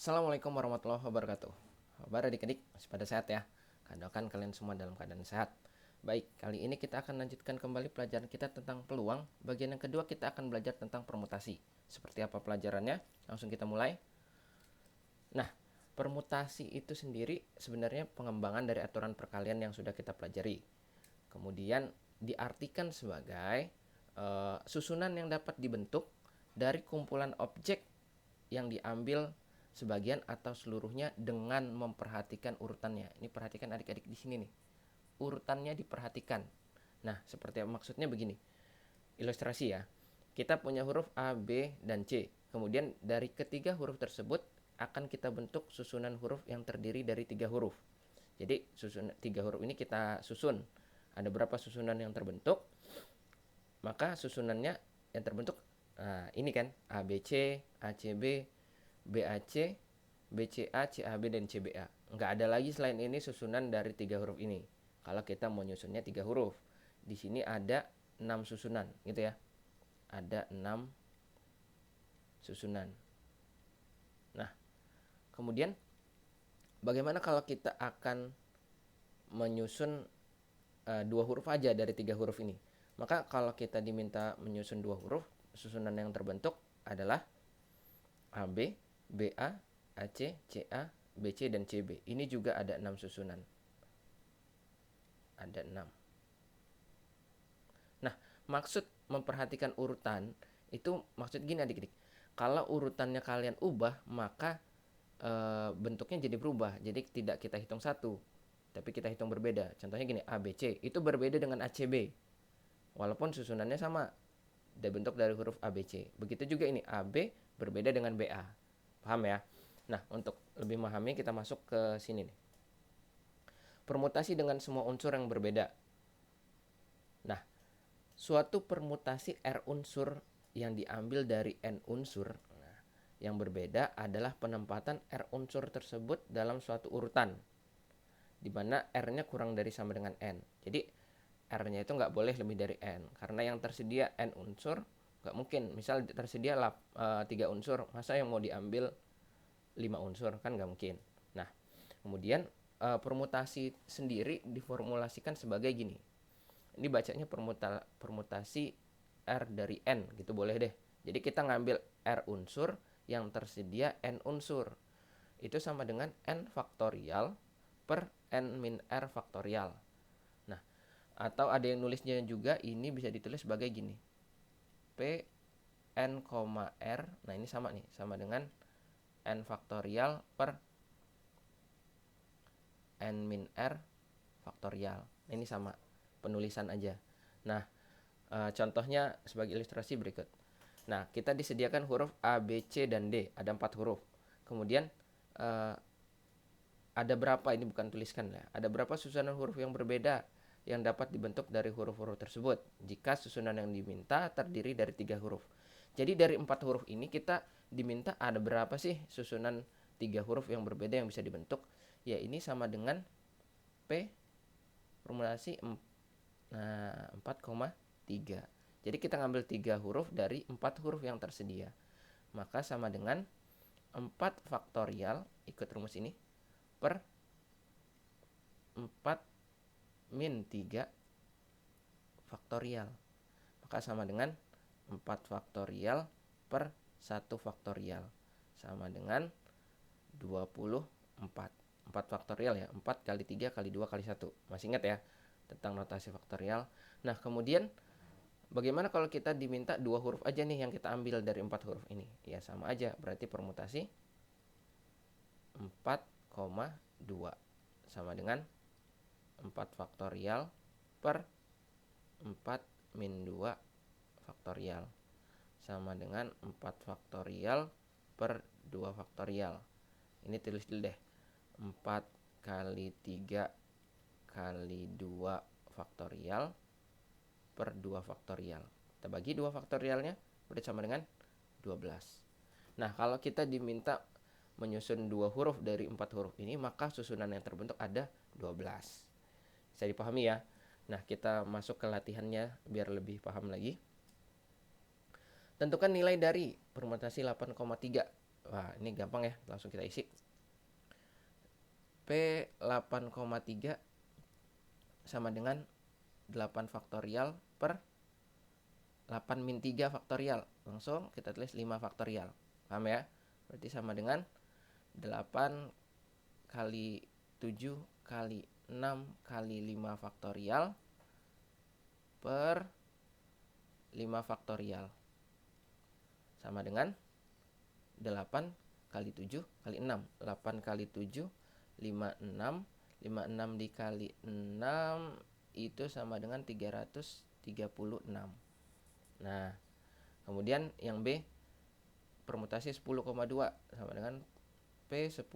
Assalamualaikum warahmatullahi wabarakatuh. Kabar adik-adik, masih pada sehat ya? Doakan kalian semua dalam keadaan sehat. Baik, kali ini kita akan lanjutkan kembali pelajaran kita tentang peluang. Bagian yang kedua kita akan belajar tentang permutasi. Seperti apa pelajarannya? Langsung kita mulai. Nah, permutasi itu sendiri sebenarnya pengembangan dari aturan perkalian yang sudah kita pelajari. Kemudian diartikan sebagai susunan yang dapat dibentuk dari kumpulan objek yang diambil sebagian atau seluruhnya dengan memperhatikan urutannya. Ini perhatikan adik-adik di sini nih. Urutannya diperhatikan. Nah, seperti maksudnya begini. Ilustrasi ya. Kita punya huruf A, B, dan C. Kemudian dari ketiga huruf tersebut akan kita bentuk susunan huruf yang terdiri dari 3 huruf. Jadi susunan 3 huruf ini kita susun. Ada berapa susunan yang terbentuk? Maka susunannya yang terbentuk, nah ini kan ABC, ACB, BAC, BCA, CAB, dan CBA. Nggak ada lagi selain ini susunan dari 3 huruf ini. Kalau kita mau nyusunnya 3 huruf. Di sini ada 6 susunan gitu ya. Ada 6 susunan. Nah, kemudian bagaimana kalau kita akan menyusun 2 huruf aja dari 3 huruf ini? Maka kalau kita diminta menyusun 2 huruf, susunan yang terbentuk adalah AB, BA, AC, CA, BC, dan CB. Ini juga ada 6 susunan. Ada 6. Nah, maksud memperhatikan urutan itu maksud gini adik-adik. Kalau urutannya kalian ubah, maka bentuknya jadi berubah. Jadi tidak kita hitung satu, tapi kita hitung berbeda. Contohnya gini, ABC itu berbeda dengan ACB. Walaupun susunannya sama, dibentuk dari huruf ABC. Begitu juga ini AB berbeda dengan BA. Paham ya? Nah, untuk lebih memahami kita masuk ke sini nih. Permutasi dengan semua unsur yang berbeda. Nah, suatu permutasi R unsur yang diambil dari N unsur yang berbeda adalah penempatan R unsur tersebut dalam suatu urutan, di mana R-nya kurang dari sama dengan N. Jadi R-nya itu nggak boleh lebih dari N, karena yang tersedia N unsur nggak mungkin. Misal tersedia 3 unsur, masa yang mau diambil 5 unsur, kan nggak mungkin. Nah, kemudian permutasi sendiri diformulasikan sebagai gini. Ini bacanya permutasi R dari N gitu, boleh deh. Jadi kita ngambil R unsur yang tersedia N unsur. Itu sama dengan N faktorial per N min R faktorial. Nah, atau ada yang nulisnya juga, ini bisa ditulis sebagai gini. P N, R. Nah, ini sama nih, sama dengan N faktorial per N min R faktorial. Ini sama, penulisan aja. Nah, contohnya sebagai ilustrasi berikut. Nah, kita disediakan huruf A, B, C, dan D. Ada 4 huruf. Kemudian ada berapa, ini bukan tuliskan ya. Ada berapa susunan huruf yang berbeda yang dapat dibentuk dari huruf-huruf tersebut jika susunan yang diminta terdiri dari 3 huruf. Jadi dari 4 huruf ini kita diminta ada berapa sih susunan 3 huruf yang berbeda yang bisa dibentuk. Ya, ini sama dengan P formulasi 4,3. Jadi kita ngambil 3 huruf dari 4 huruf yang tersedia. Maka sama dengan 4 faktorial, ikut rumus ini, per 4 min 3 faktorial. Maka sama dengan 4 faktorial per 1 faktorial. Sama dengan 24. 4 faktorial ya, 4 kali 3 kali 2 kali 1. Masih ingat ya tentang notasi faktorial. Nah, kemudian bagaimana kalau kita diminta 2 huruf aja nih yang kita ambil dari 4 huruf ini? Ya sama aja, berarti permutasi 4,2 sama dengan 4 faktorial per 4 min 2 faktorial sama dengan 4 faktorial per 2 faktorial. Ini tulis dulu deh. 4 kali 3 kali 2 faktorial per 2 faktorial. Kita bagi 2 faktorialnya, berarti sama dengan 12. Nah, kalau kita diminta menyusun 2 huruf dari 4 huruf ini, maka susunan yang terbentuk ada 12. Bisa dipahami ya? Nah, kita masuk ke latihannya biar lebih paham lagi. Tentukan nilai dari permutasi 8,3. Wah, ini gampang ya, langsung kita isi. P 8,3 sama dengan 8 faktorial per 8 min 3 faktorial. Langsung kita tulis 5 faktorial. Paham ya? Berarti sama dengan 8 kali 7 kali 6 kali 5 faktorial per 5 faktorial. Sama dengan 8 kali 7 kali 6. 8 kali 7, 56. 56 dikali 6 itu sama dengan 336. Nah, kemudian yang B, permutasi 10,2 sama dengan P 10,2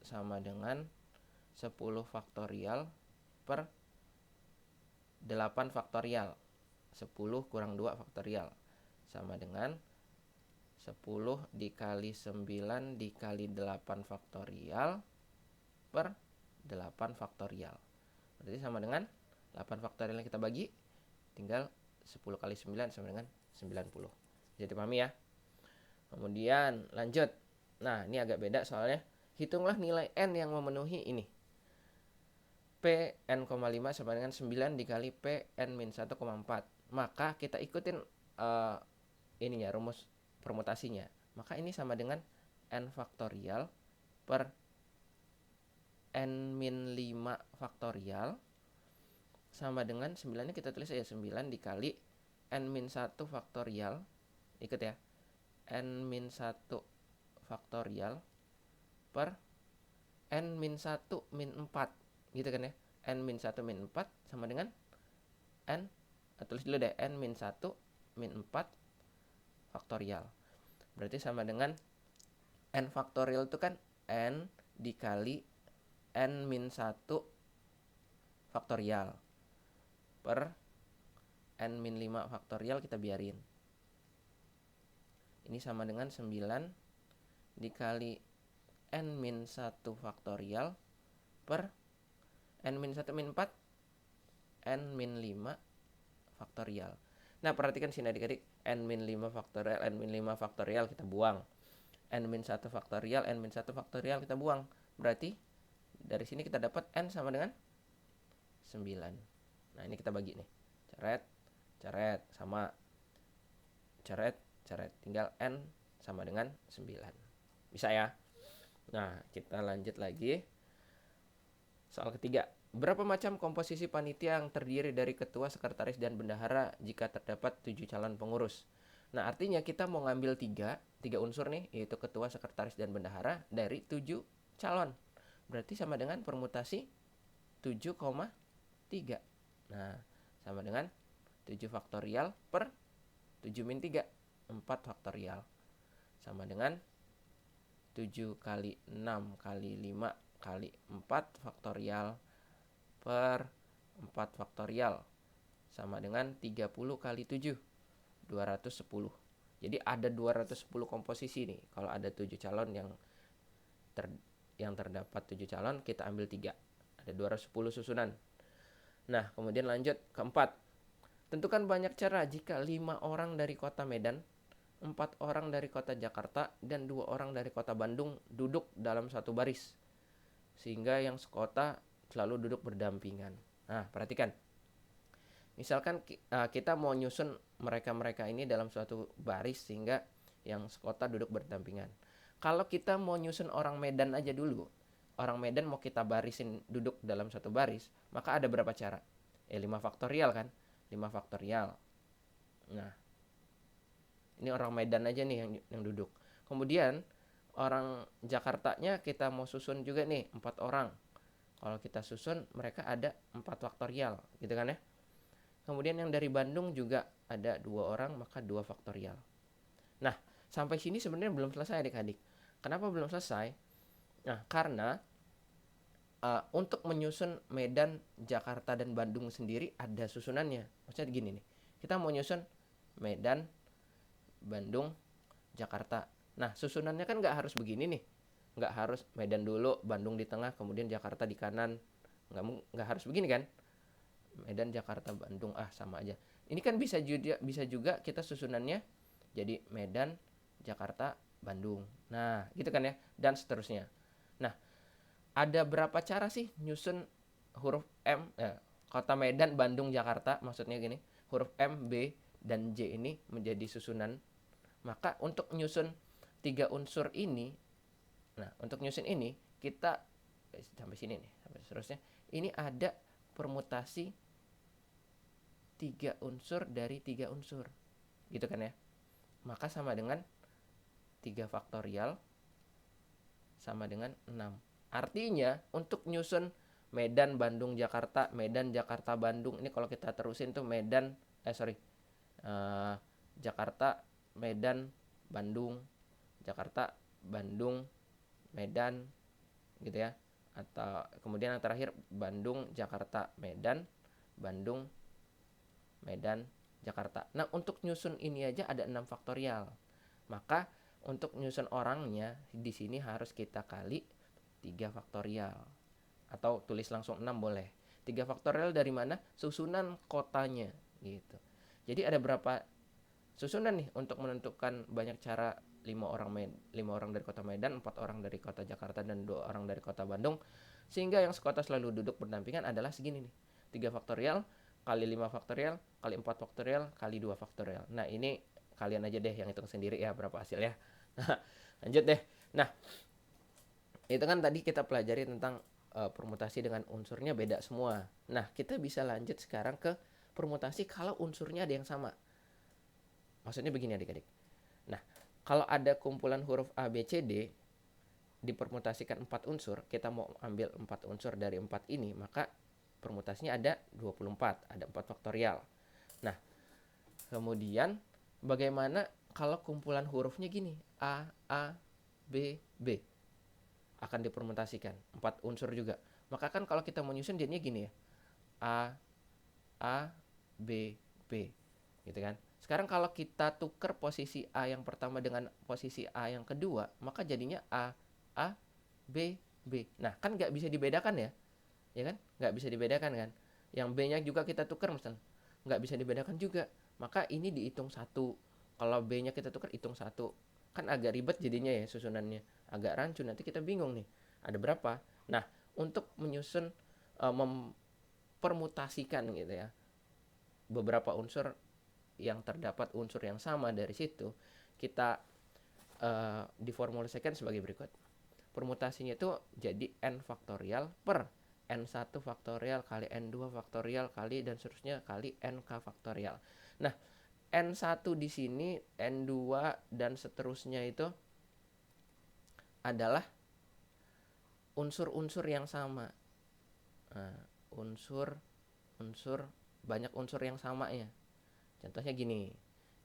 sama dengan 10 faktorial per 8 faktorial. 10 kurang 2 faktorial sama dengan 10 dikali 9 dikali 8 faktorial per 8 faktorial. Berarti sama dengan 8 faktorial yang kita bagi, tinggal 10 kali 9 sama dengan 90. Jadi dipahami ya. Kemudian lanjut. Nah, ini agak beda soalnya. Hitunglah nilai N yang memenuhi ini. P N,5 sama dengan 9 dikali P N-1,4. Maka kita ikutin ininya, rumus permutasinya. Maka ini sama dengan N faktorial per N-5 faktorial sama dengan 9-nya kita tulis aja 9 dikali N-1 faktorial. Ikut ya. N-1 faktorial per N-1 min 4. Gitu kan ya. N-1 min 4 sama dengan N, tulis dulu deh, N-1 min 4 faktorial. Berarti sama dengan N faktorial itu kan N dikali N-1 faktorial per N-5 faktorial, kita biarin. Ini sama dengan 9 dikali N-1 faktorial per N-1 min 4 N-5 faktorial. Nah, perhatikan sini adik-adik, N-5 faktorial, N-5 faktorial kita buang. N-1 faktorial, N-1 faktorial kita buang. Berarti dari sini kita dapat N sama dengan 9. Nah, ini kita bagi nih. Coret, coret, sama. Coret, coret. Tinggal N sama dengan 9. Bisa ya? Nah, kita lanjut lagi. Soal ketiga. Berapa macam komposisi panitia yang terdiri dari ketua, sekretaris, dan bendahara jika terdapat 7 calon pengurus? Nah, artinya kita mau ngambil 3 unsur nih, yaitu ketua, sekretaris, dan bendahara dari 7 calon. Berarti sama dengan permutasi 7,3. Nah, sama dengan 7 faktorial per 7 min 3, 4 faktorial. Sama dengan 7 kali 6 kali 5 kali 4 faktorial per 4 faktorial. Sama dengan 30 kali 7, 210. Jadi ada 210 komposisi nih. Kalau ada 7 calon yang terdapat 7 calon, kita ambil 3. Ada 210 susunan. Nah, kemudian lanjut keempat. Tentukan banyak cara jika 5 orang dari kota Medan, 4 orang dari kota Jakarta, dan 2 orang dari kota Bandung duduk dalam satu baris, sehingga yang sekota selalu duduk berdampingan. Nah, perhatikan. Misalkan kita mau nyusun mereka-mereka ini dalam suatu baris sehingga yang sekota duduk berdampingan. Kalau kita mau nyusun orang Medan aja dulu, orang Medan mau kita barisin duduk dalam satu baris, maka ada berapa cara? 5 faktorial kan? 5 faktorial. Nah, ini orang Medan aja nih yang duduk. Kemudian orang Jakartanya kita mau susun juga nih 4 orang. Kalau kita susun, mereka ada 4 faktorial, gitu kan ya. Kemudian yang dari Bandung juga ada 2 orang, maka 2 faktorial. Nah, sampai sini sebenarnya belum selesai adik-adik. Kenapa belum selesai? Nah, karena untuk menyusun Medan, Jakarta, dan Bandung sendiri ada susunannya. Maksudnya gini nih, kita mau nyusun Medan, Bandung, Jakarta. Nah, susunannya kan nggak harus begini nih. Nggak harus Medan dulu, Bandung di tengah, kemudian Jakarta di kanan. Nggak harus begini kan. Medan, Jakarta, Bandung, sama aja. Ini kan bisa juga kita susunannya jadi Medan, Jakarta, Bandung. Nah, gitu kan ya, dan seterusnya. Nah, ada berapa cara sih nyusun huruf M, kota Medan, Bandung, Jakarta, maksudnya gini, huruf M, B, dan J ini menjadi susunan. Maka untuk nyusun 3 unsur ini, nah untuk nyusun ini kita sampai sini nih, sampai seterusnya, ini ada permutasi 3 unsur dari 3 unsur, gitu kan ya. Maka sama dengan 3 faktorial sama dengan 6. Artinya untuk nyusun Medan, Bandung, Jakarta, Medan, Jakarta, Bandung, ini kalau kita terusin tuh Medan, Jakarta, Medan, Bandung, Jakarta, Bandung, Medan, gitu ya. Atau kemudian yang terakhir Bandung, Jakarta, Medan, Bandung, Medan, Jakarta. Nah, untuk nyusun ini aja ada 6 faktorial. Maka untuk nyusun orangnya di sini harus kita kali 3 faktorial. Atau tulis langsung 6 boleh. 3 faktorial dari mana? Susunan kotanya gitu. Jadi ada berapa susunan nih untuk menentukan banyak cara 5 orang dari kota Medan, 4 orang dari kota Jakarta, dan 2 orang dari kota Bandung. Sehingga yang sekota selalu duduk berdampingan adalah segini nih. 3 faktorial kali 5 faktorial kali 4 faktorial kali 2 faktorial. Nah, ini kalian aja deh yang hitung sendiri ya berapa hasilnya. Nah, lanjut deh. Nah, itu kan tadi kita pelajari tentang permutasi dengan unsurnya beda semua. Nah, kita bisa lanjut sekarang ke permutasi kalau unsurnya ada yang sama. Maksudnya begini adik-adik. Nah, kalau ada kumpulan huruf A, B, C, D dipermutasikan 4 unsur, kita mau ambil 4 unsur dari 4 ini, maka permutasinya ada 24, ada 4 faktorial. Nah, kemudian bagaimana kalau kumpulan hurufnya gini, A, B, B? Akan dipermutasikan 4 unsur juga. Maka kan kalau kita mau nyusun jadinya gini ya, A, B, B, gitu kan. Sekarang kalau kita tuker posisi A yang pertama dengan posisi A yang kedua, maka jadinya A, B, B. Nah, kan nggak bisa dibedakan ya kan? Nggak bisa dibedakan kan? Yang B-nya juga kita tukar misalnya, nggak bisa dibedakan juga. Maka ini dihitung 1. Kalau B-nya kita tukar, hitung 1. Kan agak ribet jadinya ya susunannya. Agak rancu, nanti kita bingung nih. Ada berapa? Nah, untuk menyusun, mempermutasikan gitu ya, beberapa unsur yang terdapat unsur yang sama dari situ, kita diformulasikan sebagai berikut. Permutasinya itu jadi n faktorial per n1 faktorial kali n2 faktorial kali dan seterusnya kali nk faktorial. Nah, n1 di sini, n2 dan seterusnya itu adalah unsur-unsur yang sama. Nah, unsur banyak unsur yang sama ya. Contohnya gini.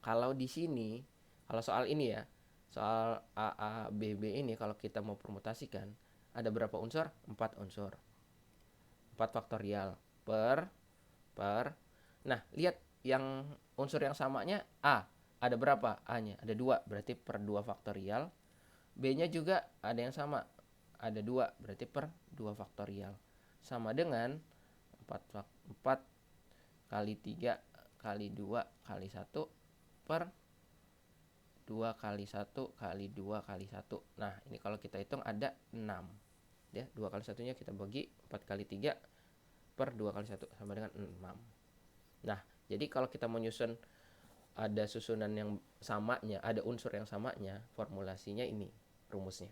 Kalau di sini, kalau soal ini ya, soal A, B, B ini kalau kita mau permutasikan, ada berapa unsur? 4 unsur. 4 faktorial per. Nah, lihat yang unsur yang samanya A. Ada berapa A-nya? Ada 2, berarti per 2 faktorial. B-nya juga ada yang sama. Ada 2, berarti per 2 faktorial. Sama dengan 4 kali 3 kali 2 kali 1 per 2 kali 1 kali 2 kali 1. Nah, ini kalau kita hitung ada 6. Ya, 2 kali 1-nya kita bagi 4 kali 3 per 2 kali 1 sama dengan 6. Nah, jadi kalau kita mau nyusun ada susunan yang samanya, ada unsur yang samanya, formulasinya ini rumusnya.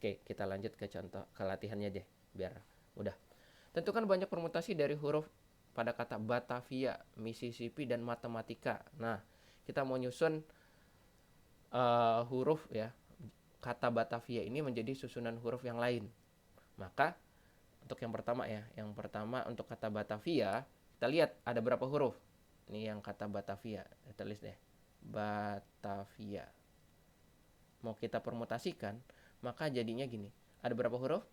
Oke, kita lanjut ke contoh, ke latihannya deh, biar mudah. Tentukan banyak permutasi dari huruf pada kata Batavia, Mississippi, dan matematika. Nah, kita mau nyusun huruf ya, kata Batavia ini menjadi susunan huruf yang lain. Maka untuk yang pertama ya, yang pertama untuk kata Batavia, kita lihat ada berapa huruf. Ini yang kata Batavia, kita tulis deh, Batavia. Mau kita permutasikan, maka jadinya gini, ada berapa huruf?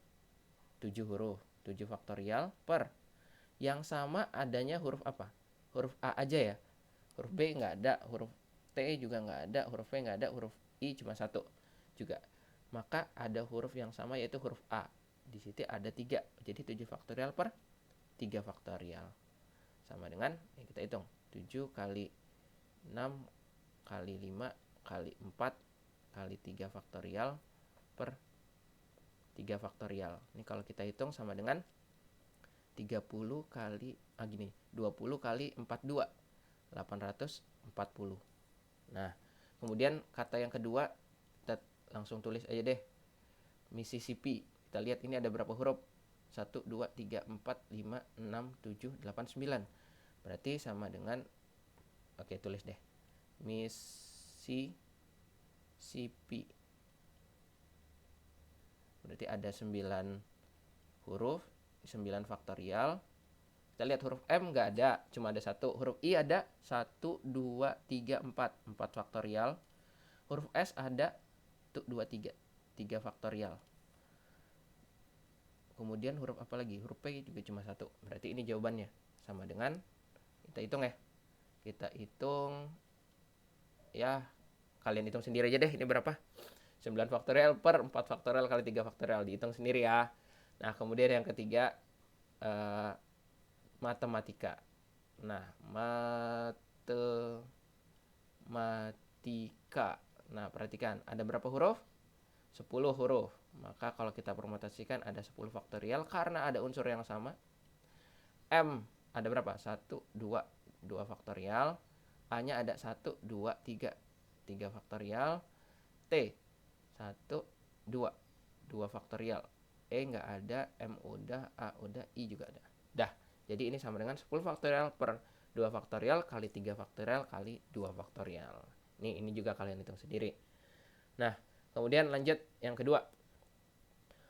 7 huruf, 7 faktorial per yang sama adanya huruf apa? Huruf A aja ya. Huruf B nggak ada, huruf T juga nggak ada, huruf V nggak ada, huruf I cuma 1 juga. Maka ada huruf yang sama yaitu huruf A. Di situ ada 3, jadi 7 faktorial per 3 faktorial. Sama dengan, ya kita hitung, 7 kali 6 kali 5 kali 4 kali 3 faktorial per 3 faktorial. Ini kalau kita hitung sama dengan 30 kali 20 kali 42, 840. Nah, kemudian kata yang kedua kita langsung tulis aja deh. Mississippi. Kita lihat ini ada berapa huruf? 1, 2, 3, 4, 5, 6, 7, 8, 9. Berarti sama dengan, oke, tulis deh. Mississippi. Berarti ada 9 huruf, 9 faktorial. Kita lihat huruf M nggak ada, cuma ada 1. Huruf I ada 1, 2, 3, 4. 4 faktorial. Huruf S ada 1, 2, 3. 3 faktorial. Kemudian huruf apa lagi? Huruf P juga cuma 1. Berarti ini jawabannya. Sama dengan, kita hitung ya. Kita hitung, ya kalian hitung sendiri aja deh, ini berapa? 9 faktorial per 4 faktorial kali 3 faktorial. Dihitung sendiri ya. Nah, kemudian yang ketiga, matematika. Nah, matematika. Nah, perhatikan, ada berapa huruf? 10 huruf. Maka kalau kita permutasikan ada 10 faktorial karena ada unsur yang sama. M ada berapa? 1, 2, 2 faktorial. A-nya ada 1, 2, 3. 3 faktorial. T 1, 2. 2 faktorial. E nggak ada, M udah, A udah, I juga ada. Dah. Jadi ini sama dengan 10 faktorial per 2 faktorial kali 3 faktorial kali 2 faktorial. Ini juga kalian hitung sendiri. Nah, kemudian lanjut yang kedua.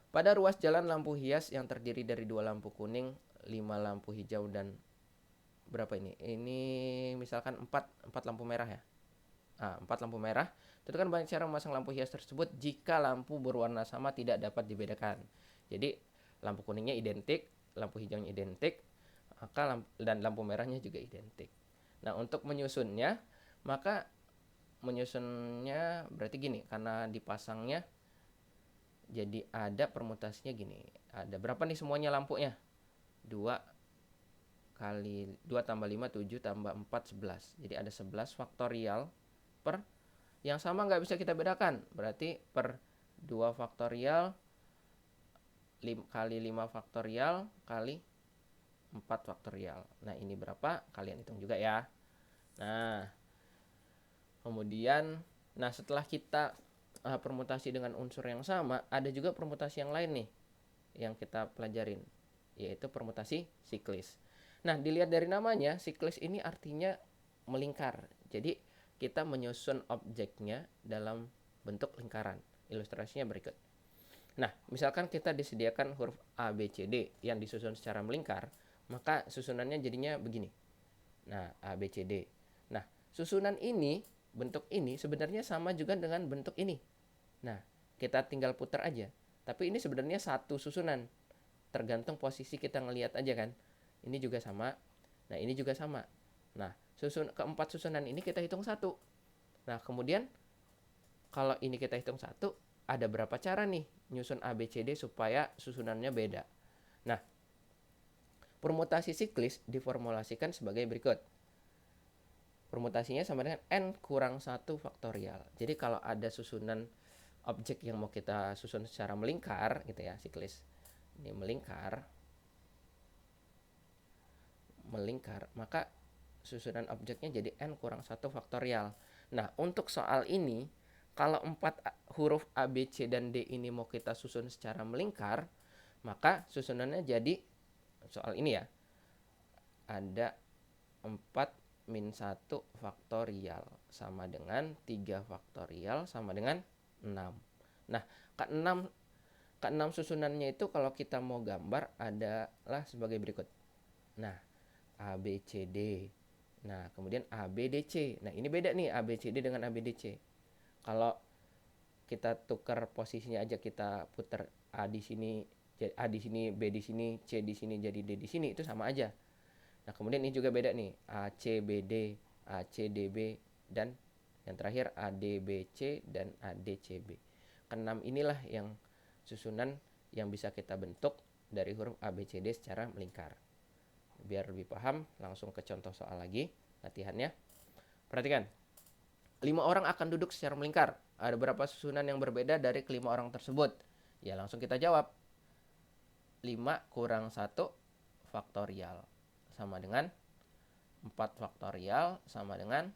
Pada ruas jalan lampu hias yang terdiri dari 2 lampu kuning, 5 lampu hijau, dan berapa ini? Ini misalkan 4 lampu merah ya. 4 lampu merah. Tentukan banyak cara memasang lampu hias tersebut jika lampu berwarna sama tidak dapat dibedakan. Jadi lampu kuningnya identik, lampu hijaunya identik, dan lampu merahnya juga identik. Nah, untuk menyusunnya, maka menyusunnya berarti gini, karena dipasangnya jadi ada permutasinya gini. Ada berapa nih semuanya lampunya? 2 kali 2 tambah 5, 7 tambah 4, 11. Jadi ada 11 faktorial per yang sama nggak bisa kita bedakan. Berarti per 2 faktorial kali 5 faktorial kali 4 faktorial. Nah, ini berapa? Kalian hitung juga ya. Nah, kemudian, setelah kita permutasi dengan unsur yang sama, ada juga permutasi yang lain nih yang kita pelajarin, yaitu permutasi siklis. Nah, dilihat dari namanya, siklis ini artinya melingkar. Jadi, kita menyusun objeknya dalam bentuk lingkaran. Ilustrasinya berikut. Nah, misalkan kita disediakan huruf A, B, C, D yang disusun secara melingkar, maka susunannya jadinya begini. Nah, A, B, C, D. Nah, susunan ini, bentuk ini sebenarnya sama juga dengan bentuk ini. Nah, kita tinggal putar aja. Tapi ini sebenarnya satu susunan. Tergantung posisi kita ngelihat aja kan. Ini juga sama. Nah, ini juga sama. Nah, keempat susunan ini kita hitung satu. Nah, kemudian kalau ini kita hitung satu, ada berapa cara nih nyusun A, B, C, D supaya susunannya beda. Nah, permutasi siklis diformulasikan sebagai berikut. Permutasinya sama dengan N kurang 1 faktorial. Jadi kalau ada susunan objek yang mau kita susun secara melingkar gitu ya, siklis ini melingkar, maka susunan objeknya jadi N kurang 1 faktorial. Nah, untuk soal ini, kalau 4 huruf A, B, C, dan D ini mau kita susun secara melingkar, maka susunannya jadi, soal ini ya, ada 4 min 1 faktorial sama dengan 3 faktorial sama dengan 6. Nah, ke-6 susunannya itu kalau kita mau gambar adalah sebagai berikut. Nah, A, B, C, D. Nah, kemudian A, B, D, C. Nah, ini beda nih A, B, C, D dengan A, B, D, C. Kalau kita tukar posisinya aja, kita putar A di sini, B di sini, C di sini, jadi D di sini, itu sama aja. Nah, kemudian ini juga beda nih, A, C, B, D, A, C, D, B, dan yang terakhir A, D, B, C, dan A, D, C, B. Keenam inilah yang susunan yang bisa kita bentuk dari huruf A, B, C, D secara melingkar. Biar lebih paham, langsung ke contoh soal lagi, latihannya. Perhatikan. 5 orang akan duduk secara melingkar. Ada berapa susunan yang berbeda dari kelima orang tersebut? Ya, langsung kita jawab. 5 kurang 1 faktorial sama dengan 4 faktorial sama dengan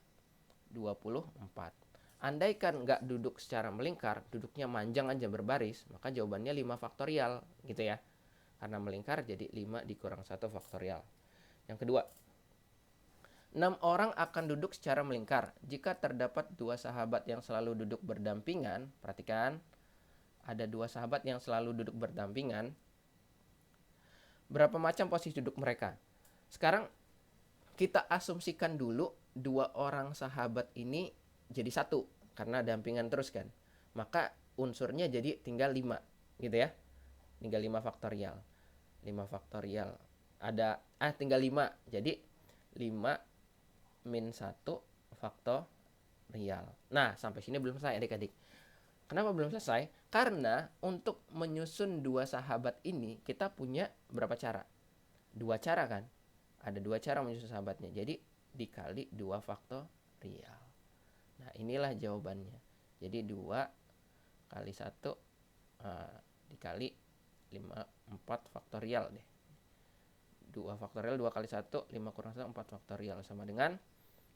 24. Andaikan nggak duduk secara melingkar, duduknya manjang aja berbaris, maka jawabannya 5 faktorial gitu ya. Karena melingkar jadi 5 dikurang 1 faktorial. Yang kedua, 6 orang akan duduk secara melingkar. Jika terdapat 2 sahabat yang selalu duduk berdampingan, perhatikan, ada 2 sahabat yang selalu duduk berdampingan, berapa macam posisi duduk mereka? Sekarang kita asumsikan dulu 2 orang sahabat ini jadi satu karena dampingan terus kan. Maka unsurnya jadi tinggal 5 gitu ya. Tinggal 5 faktorial. 5 faktorial. Ada tinggal 5. Jadi 5 min 1 faktorial. Nah, sampai sini belum selesai adik-adik. Kenapa belum selesai? Karena untuk menyusun 2 sahabat ini kita punya berapa cara? 2 cara kan? Ada 2 cara menyusun sahabatnya. Jadi dikali 2 faktorial. Nah, inilah jawabannya. Jadi 2 kali 1 dikali 4 faktorial deh. 2 faktorial 2 kali 1, 5 kurang 1, 4 faktorial. Sama dengan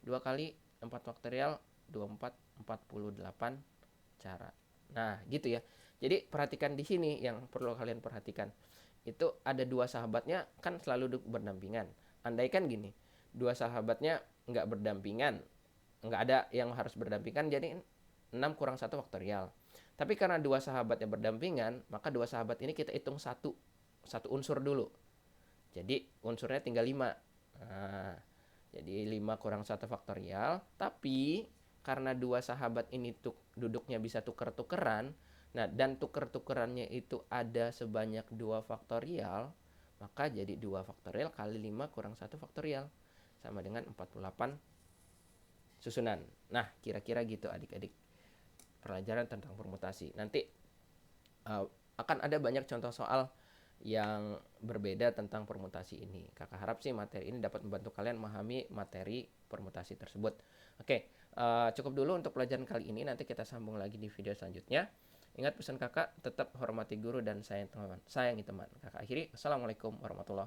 2 kali 4 faktorial, 24, 48 cara. Nah, gitu ya. Jadi perhatikan di sini yang perlu kalian perhatikan. Itu ada 2 sahabatnya kan selalu duduk berdampingan. Andaikan gini, 2 sahabatnya nggak berdampingan, nggak ada yang harus berdampingan, jadi 6 kurang 1 faktorial. Tapi karena 2 sahabatnya berdampingan, maka 2 sahabat ini kita hitung satu unsur dulu. Jadi unsurnya tinggal 5. Nah, jadi 5 kurang 1 faktorial. Tapi karena 2 sahabat ini duduknya bisa tuker-tukeran, nah dan tuker-tukerannya itu ada sebanyak 2 faktorial, maka jadi 2 faktorial kali 5 kurang 1 faktorial sama dengan 48 susunan. Nah, kira-kira gitu adik-adik pelajaran tentang permutasi. Nanti akan ada banyak contoh soal yang berbeda tentang permutasi ini. Kakak harap sih materi ini dapat membantu kalian memahami materi permutasi tersebut. Oke, cukup dulu untuk pelajaran kali ini. Nanti kita sambung lagi di video selanjutnya. Ingat pesan kakak, tetap hormati guru dan sayangi teman. Kakak akhiri, Assalamualaikum warahmatullahi wabarakatuh.